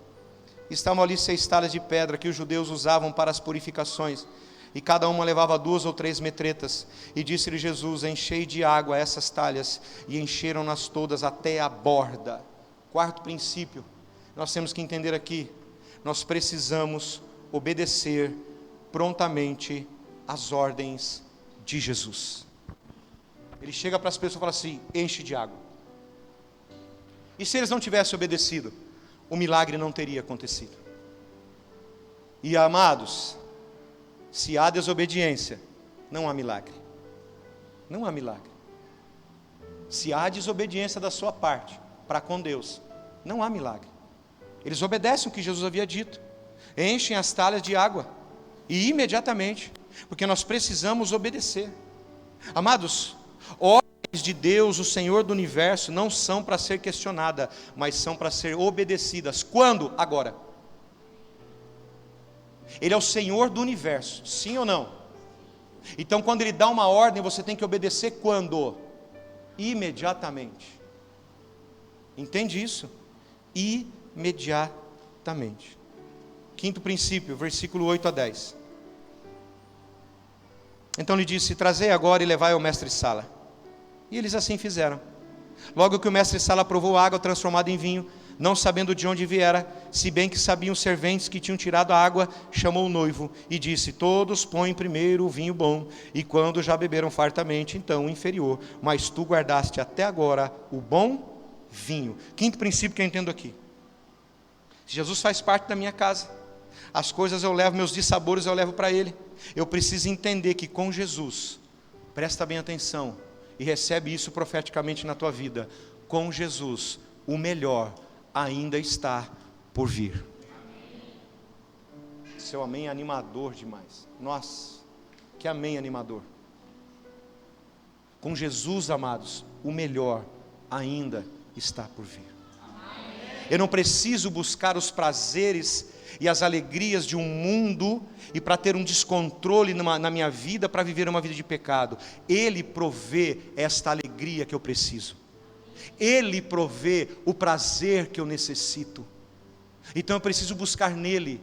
Estavam ali 6 talhas de pedra que os judeus usavam para as purificações, e cada uma levava 2 ou 3 metretas. E disse-lhe Jesus: enchei de água essas talhas, e encheram-nas todas até a borda. Quarto princípio, nós temos que entender aqui, nós precisamos obedecer prontamente às ordens de Jesus. Ele chega para as pessoas e fala assim: enche de água. E se eles não tivessem obedecido, o milagre não teria acontecido. E amados, se há desobediência, não há milagre. Não há milagre. Se há desobediência da sua parte para com Deus, não há milagre. Eles obedecem o que Jesus havia dito, enchem as talhas de água, e imediatamente, porque nós precisamos obedecer. Amados, ordens de Deus, o Senhor do universo, não são para ser questionadas, mas são para ser obedecidas. Quando? Agora. Ele é o Senhor do universo, sim ou não? Então quando Ele dá uma ordem, você tem que obedecer quando? Imediatamente. Entende isso? Imediatamente. Quinto princípio, versículo 8 a 10. Então lhe disse: trazei agora e levai ao mestre-sala. E eles assim fizeram. Logo que o mestre-sala provou a água transformada em vinho, não sabendo de onde viera, se bem que sabiam os serventes que tinham tirado a água, chamou o noivo e disse: todos põem primeiro o vinho bom, e quando já beberam fartamente, então o inferior, mas tu guardaste até agora o bom vinho. Quinto princípio que eu entendo aqui: Jesus faz parte da minha casa, as coisas eu levo, meus dissabores eu levo para Ele. Eu preciso entender que com Jesus, presta bem atenção e recebe isso profeticamente na tua vida, com Jesus o melhor ainda está por vir. Seu amém é animador demais. Nossa, que amém animador. Com Jesus, amados, o melhor ainda está por vir. Eu não preciso buscar os prazeres e as alegrias de um mundo e para ter um descontrole na minha vida, para viver uma vida de pecado. Ele provê esta alegria que eu preciso. Ele provê o prazer que eu necessito. Então eu preciso buscar nele.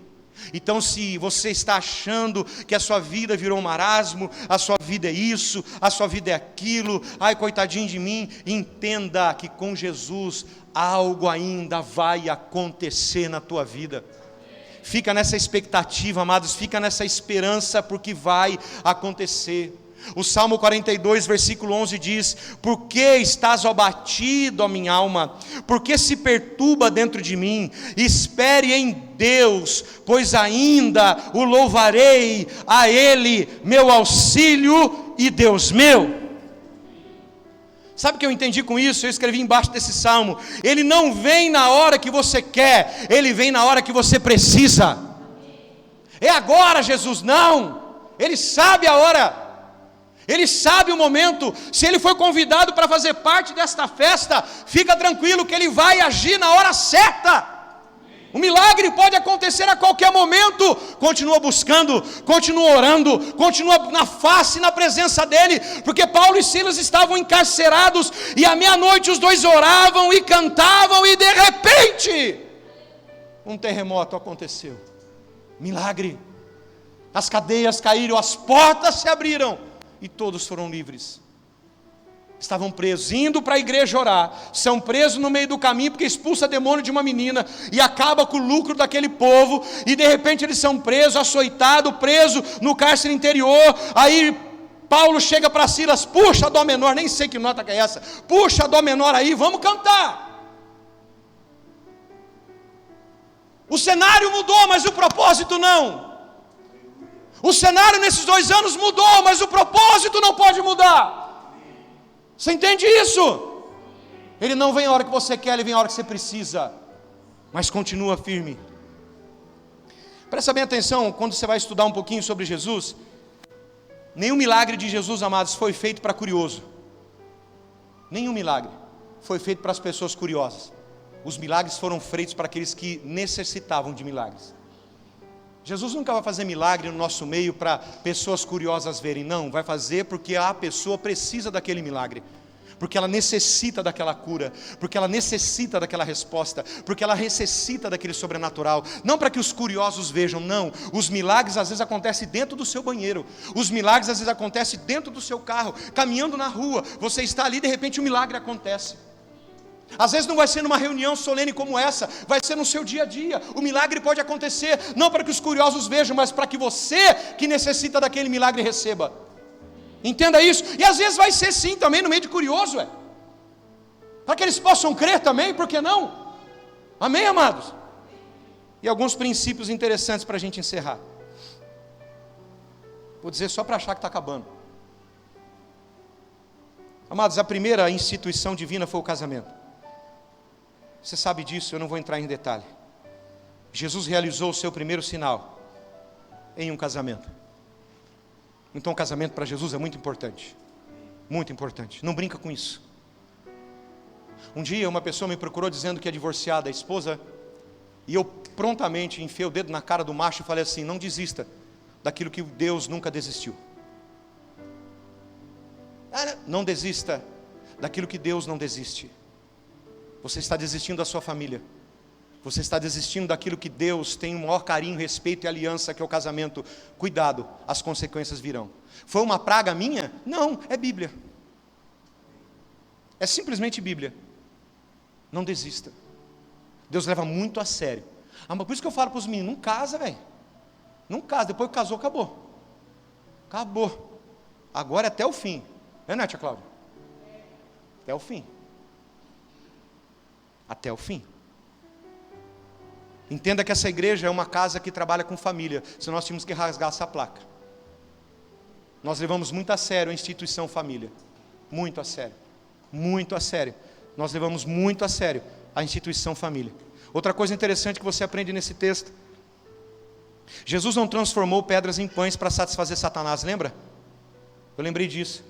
Então, se você está achando que a sua vida virou um marasmo, a sua vida é isso, a sua vida é aquilo, ai coitadinho de mim, entenda que com Jesus algo ainda vai acontecer na tua vida. Fica nessa expectativa, amados, fica nessa esperança, porque vai acontecer. O Salmo 42, versículo 11 diz: por que estás abatido, ó minha alma? Por que se perturba dentro de mim? Espere em Deus, pois ainda o louvarei, a Ele, meu auxílio e Deus meu. Sabe o que eu entendi com isso? Eu escrevi embaixo desse salmo: Ele não vem na hora que você quer, Ele vem na hora que você precisa. É agora, Jesus, não. Ele sabe a hora. Ele sabe o momento. Se ele foi convidado para fazer parte desta festa, fica tranquilo que ele vai agir na hora certa. O milagre pode acontecer a qualquer momento. Continua buscando, continua orando, continua na face, na presença dele, porque Paulo e Silas estavam encarcerados, e à meia-noite os dois oravam e cantavam, e de repente um terremoto aconteceu. Milagre. As cadeias caíram, as portas se abriram, e todos foram livres. Estavam presos, indo para a igreja orar, são presos no meio do caminho, porque expulsa demônio de uma menina, e acaba com o lucro daquele povo, e de repente eles são presos, açoitados, presos no cárcere interior. Aí Paulo chega para Silas: puxa a dó menor, nem sei que nota que é essa, puxa a dó menor aí, vamos cantar. O cenário mudou, mas o propósito não. O cenário nesses 2 anos mudou, mas o propósito não pode mudar. Você entende isso? Ele não vem a hora que você quer, ele vem a hora que você precisa. Mas continua firme. Presta bem atenção, quando você vai estudar um pouquinho sobre Jesus. Nenhum milagre de Jesus, amados, foi feito para curioso. Nenhum milagre foi feito para as pessoas curiosas. Os milagres foram feitos para aqueles que necessitavam de milagres. Jesus nunca vai fazer milagre no nosso meio para pessoas curiosas verem. Não, vai fazer porque a pessoa precisa daquele milagre, porque ela necessita daquela cura, porque ela necessita daquela resposta, porque ela necessita daquele sobrenatural. Não para que os curiosos vejam, não. Os milagres às vezes acontecem dentro do seu banheiro. Os milagres às vezes acontecem dentro do seu carro, caminhando na rua. Você está ali, de repente um milagre acontece. Às vezes não vai ser numa reunião solene como essa, vai ser no seu dia a dia. O milagre pode acontecer, não para que os curiosos vejam, mas para que você que necessita daquele milagre receba. Entenda isso. E às vezes vai ser sim também no meio de curioso, para que eles possam crer também, por que não? Amém, amados? E alguns princípios interessantes para a gente encerrar. Vou dizer só para achar que está acabando. Amados, a primeira instituição divina foi o casamento. Você sabe disso, eu não vou entrar em detalhe. Jesus realizou o seu primeiro sinal em um casamento. Então o casamento para Jesus é muito importante. Muito importante, não brinca com isso. Um dia uma pessoa me procurou dizendo que é divorciada, a esposa, e eu prontamente enfiei o dedo na cara do macho e falei assim: não desista daquilo que Deus nunca desistiu. Não desista daquilo que Deus não desiste. Você está desistindo da sua família. Você está desistindo daquilo que Deus tem o maior carinho, respeito e aliança, que é o casamento. Cuidado, as consequências virão. Foi uma praga minha? Não, é Bíblia. É simplesmente Bíblia. Não desista. Deus leva muito a sério. Mas por isso que eu falo para os meninos: não casa, velho. Não casa, depois que casou, acabou. Acabou. Agora é até o fim. Não é, tia Cláudia? Até o fim. Até o fim. Entenda que essa igreja é uma casa que trabalha com família, senão nós tínhamos que rasgar essa placa. Nós levamos muito a sério a instituição família. Muito a sério. Muito a sério. Nós levamos muito a sério a instituição família. Outra coisa interessante que você aprende nesse texto: Jesus não transformou pedras em pães para satisfazer Satanás, lembra? Eu lembrei disso.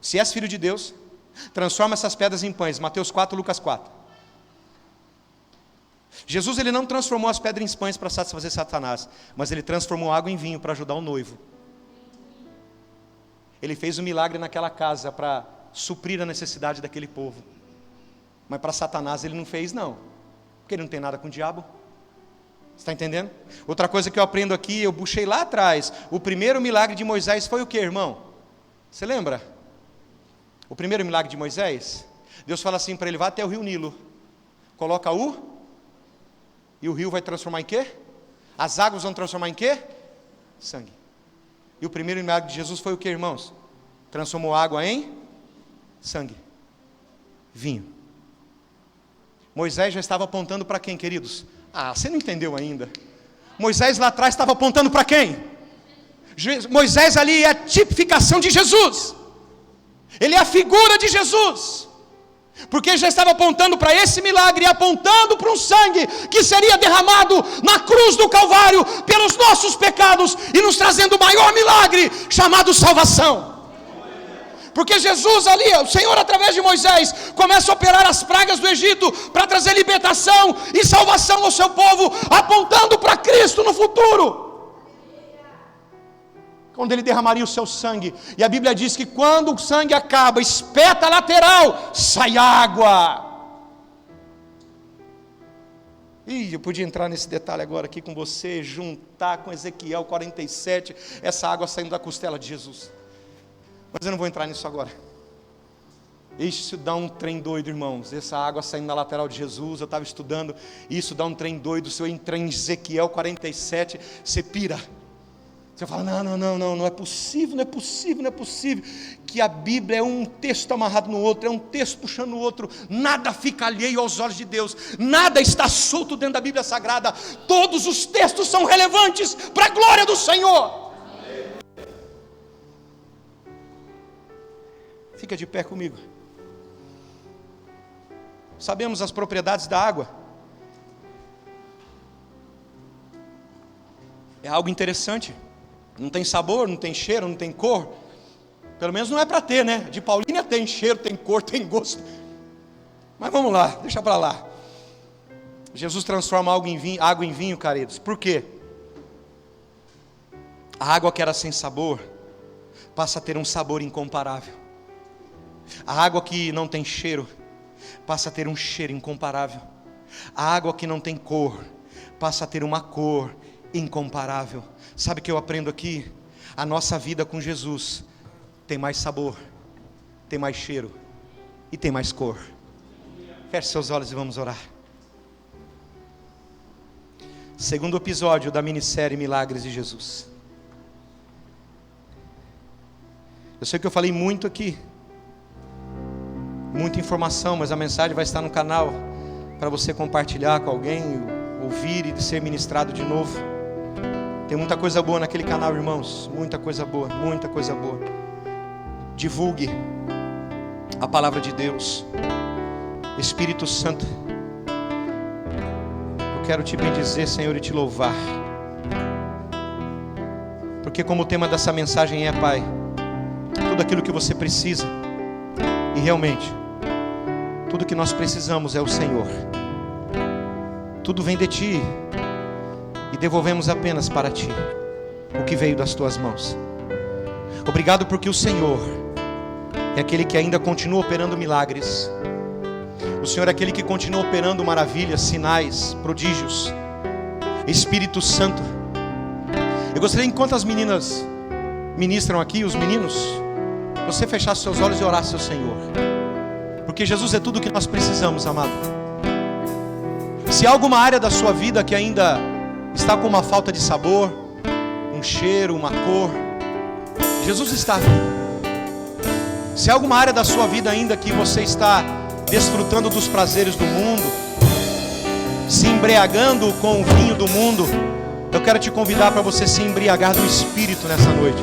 Se és filho de Deus, Transforma essas pedras em pães. Mateus 4, Lucas 4. Jesus, ele não transformou as pedras em pães para satisfazer Satanás, mas ele transformou água em vinho para ajudar o noivo. Ele fez um milagre naquela casa para suprir a necessidade daquele povo. Mas para Satanás ele não fez não, porque ele não tem nada com o diabo. Você está entendendo? Outra coisa que eu aprendo aqui, eu puxei lá atrás, o primeiro milagre de Moisés foi o que, irmão? Você lembra? O primeiro milagre de Moisés? Deus fala assim para ele, vá até o rio Nilo, coloca e o rio vai transformar em quê? As águas vão transformar em quê? Sangue. E o primeiro milagre de Jesus foi o que, irmãos? Transformou água em sangue, vinho. Moisés já estava apontando para quem, queridos? Você não entendeu ainda. Moisés lá atrás estava apontando para quem? Moisés ali é a tipificação de Jesus. Ele é a figura de Jesus. Porque já estava apontando para esse milagre, e apontando para um sangue que seria derramado na cruz do Calvário pelos nossos pecados, e nos trazendo o maior milagre, chamado salvação. Porque Jesus ali, o Senhor através de Moisés, começa a operar as pragas do Egito, para trazer libertação e salvação ao seu povo, apontando para Cristo no futuro, quando ele derramaria o seu sangue. E a Bíblia diz que quando o sangue acaba, espeta a lateral, sai água. Eu podia entrar nesse detalhe agora aqui com você, juntar com Ezequiel 47, essa água saindo da costela de Jesus. Mas eu não vou entrar nisso agora. Isso dá um trem doido, irmãos. Essa água saindo da lateral de Jesus, eu estava estudando, isso dá um trem doido. Se eu entrar em Ezequiel 47, você pira. Você fala, não é possível, que a Bíblia é um texto amarrado no outro, é um texto puxando o outro, nada fica alheio aos olhos de Deus, nada está solto dentro da Bíblia Sagrada, todos os textos são relevantes para a glória do Senhor. Fica de pé comigo. Sabemos as propriedades da água. É algo interessante. Não tem sabor, não tem cheiro, não tem cor. Pelo menos não é para ter, né? De Paulínia tem cheiro, tem cor, tem gosto. Mas vamos lá, deixa para lá. Jesus transforma água em vinho, queridos. Por quê? A água que era sem sabor passa a ter um sabor incomparável. A água que não tem cheiro passa a ter um cheiro incomparável. A água que não tem cor passa a ter uma cor incomparável. Sabe o que eu aprendo aqui? A nossa vida com Jesus tem mais sabor, tem mais cheiro e tem mais cor. Feche seus olhos e vamos orar. Segundo episódio da minissérie Milagres de Jesus. Eu sei que eu falei muito aqui, muita informação, mas a mensagem vai estar no canal para você compartilhar com alguém, ouvir e ser ministrado de novo. Tem muita coisa boa naquele canal, irmãos. Muita coisa boa, muita coisa boa. Divulgue a palavra de Deus. Espírito Santo, eu quero te bendizer, Senhor, e te louvar. Porque como o tema dessa mensagem é, Pai, tudo aquilo que você precisa, e realmente, tudo que nós precisamos é o Senhor. Tudo vem de Ti, e devolvemos apenas para Ti o que veio das Tuas mãos. Obrigado porque o Senhor é aquele que ainda continua operando milagres. O Senhor é aquele que continua operando maravilhas, sinais, prodígios. Espírito Santo, eu gostaria, enquanto as meninas ministram aqui, os meninos, você fechasse seus olhos e orasse ao Senhor. Porque Jesus é tudo o que nós precisamos, amado. Se há alguma área da sua vida que ainda está com uma falta de sabor, um cheiro, uma cor, Jesus está aqui. Se há alguma área da sua vida ainda que você está desfrutando dos prazeres do mundo, se embriagando com o vinho do mundo, eu quero te convidar para você se embriagar do Espírito nessa noite.